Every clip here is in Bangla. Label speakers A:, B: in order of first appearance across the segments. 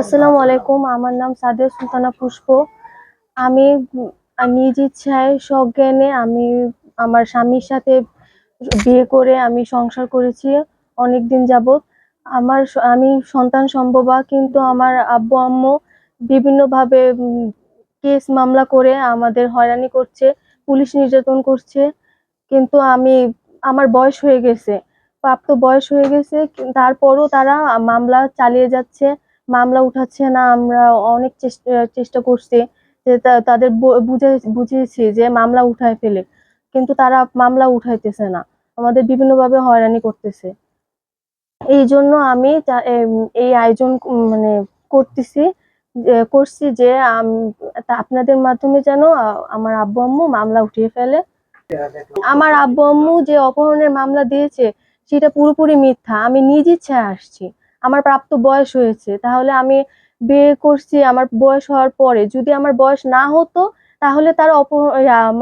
A: আসসালামু আলাইকুম, আমার নাম সাদিয়া সুলতানা পুষ্প। আমি নিজ ইচ্ছায় সজ্ঞানে আমি আমার স্বামীর সাথে বিয়ে করে আমি সংসার করেছি অনেকদিন যাবত। আমি সন্তান সম্ভবা, কিন্তু আমার আব্বু আম্মু বিভিন্নভাবে কেস মামলা করে আমাদের হয়রানি করছে, পুলিশ নির্যাতন করছে। কিন্তু আমার বয়স হয়ে গেছে, প্রাপ্ত বয়স হয়ে গেছে, তারপরও তারা মামলা চালিয়ে যাচ্ছে, মামলা উঠাচ্ছে না। আমরা অনেক চেষ্টা চেষ্টা করছি যে তাদের বুঝিয়েছি যে মামলা উঠায় ফেলে, কিন্তু তারা মামলা উঠাইতেছে না, আমাদের বিভিন্নভাবে হয়রানি করতেছে। এই জন্য আমি এই আয়োজন মানে করতেছি, করছি যে আপনাদের মাধ্যমে যেন আমার আব্বু আম্মু মামলা উঠিয়ে ফেলে। আমার আব্বু আম্মু যে অপহরণের মামলা দিয়েছে সেটা পুরোপুরি মিথ্যা। আমি নিজ ইচ্ছায় আসছি, আমার প্রাপ্ত বয়স হয়েছে, তাহলে আমি বিয়ে করছি আমার বয়স হওয়ার পরে। যদি আমার বয়স না হতো তাহলে তারা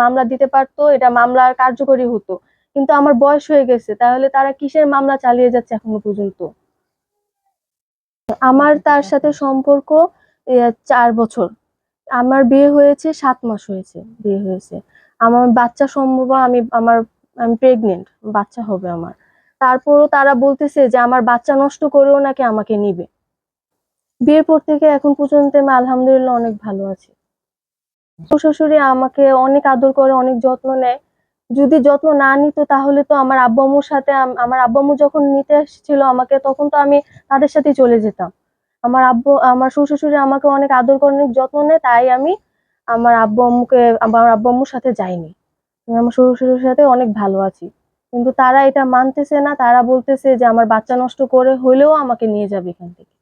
A: মামলা দিতে পারতো, এটা মামলার কার্যকরী হতো। কিন্তু আমার বয়স হয়ে গেছে, তাহলে তারা কিসের মামলা চালিয়ে যাচ্ছে এখনো পর্যন্ত? আমার তার সাথে সম্পর্ক 4 বছর। আমার বিয়ে হয়েছে 7 মাস হয়েছে, বিয়ে হয়েছে। আমার বাচ্চা সম্ভব, আমি প্রেগনেন্ট, বাচ্চা হবে আমার। তারপরও তারা বলতেছে যে আমার বাচ্চা নষ্ট করেও নাকি আমাকে নিবে। বিয়ের পর থেকে এখন পর্যন্ত আমি আলহামদুলিল্লাহ অনেক ভালো আছি। শ্বশুর শাশুড়ি আমাকে অনেক আদর করে, অনেক যত্ন নেয়। যদি যত্ন না নিত তাহলে তো আমার আব্বু আম্মুর সাথে আমার আব্বু আম্মু যখন নিতে এসেছিল আমাকে, তখন তো আমি তাদের সাথেই চলে যেতাম। আমার শ্বশুর শাশুড়ি আমাকে অনেক আদর করে, অনেক যত্ন নেয়, তাই আমি আমার আব্বু আম্মুর সাথে যাইনি। আমি আমার শ্বশুর শাশুড়ির সাথে অনেক ভালো আছি। কিন্তু তারা এটা মানতেছে না, তারা বলতেছে যে আমার বাচ্চা নষ্ট করে হলেও আমাকে নিয়ে যাবে এখান থেকে।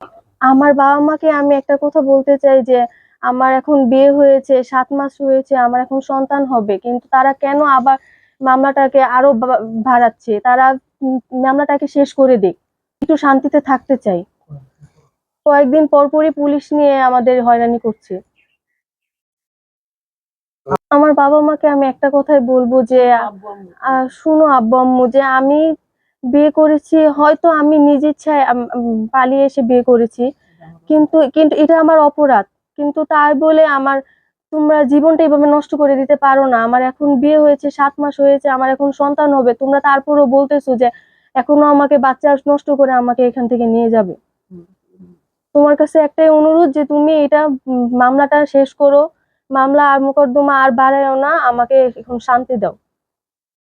A: আমার বাবা মাকে আমি একটা কথা বলতে চাই যে আমার এখন বিয়ে হয়েছে, 7 মাস হয়েছে, আমার এখন সন্তান হবে, কিন্তু তারা কেন আবার মামলাটাকে আরো বাড়াচ্ছে? তারা মামলাটাকে শেষ করে দিক, একটু শান্তিতে থাকতে চাই। কয়েকদিন পর পরই পুলিশ নিয়ে আমাদের হয়রানি করছে। আমার বাবা মাকে আমি একটা কথাই বলবো যে শুনো আব্বু আম্মু, যে আমি বিয়ে করেছি, হয়তো আমি নিজ ইচ্ছায় পালিয়ে এসে বিয়ে করেছি, কিন্তু কিন্তু এটা আমার অপরাধ। কিন্তু তার বলে তোমরা জীবনটা এইভাবে নষ্ট করে দিতে পারো না। আমার এখন বিয়ে হয়েছে, 7 মাস হয়েছে, আমার এখন সন্তান হবে, তোমরা তারপরও বলতেছো যে এখনো আমাকে বাচ্চা নষ্ট করে আমাকে এখান থেকে নিয়ে যাবে। তোমার কাছে একটাই অনুরোধ যে তুমি এটা মামলাটা শেষ করো, মামলা আর মোকদ্দমা আর বাড়ায়ও না, আমাকে এখন শান্তি দাও।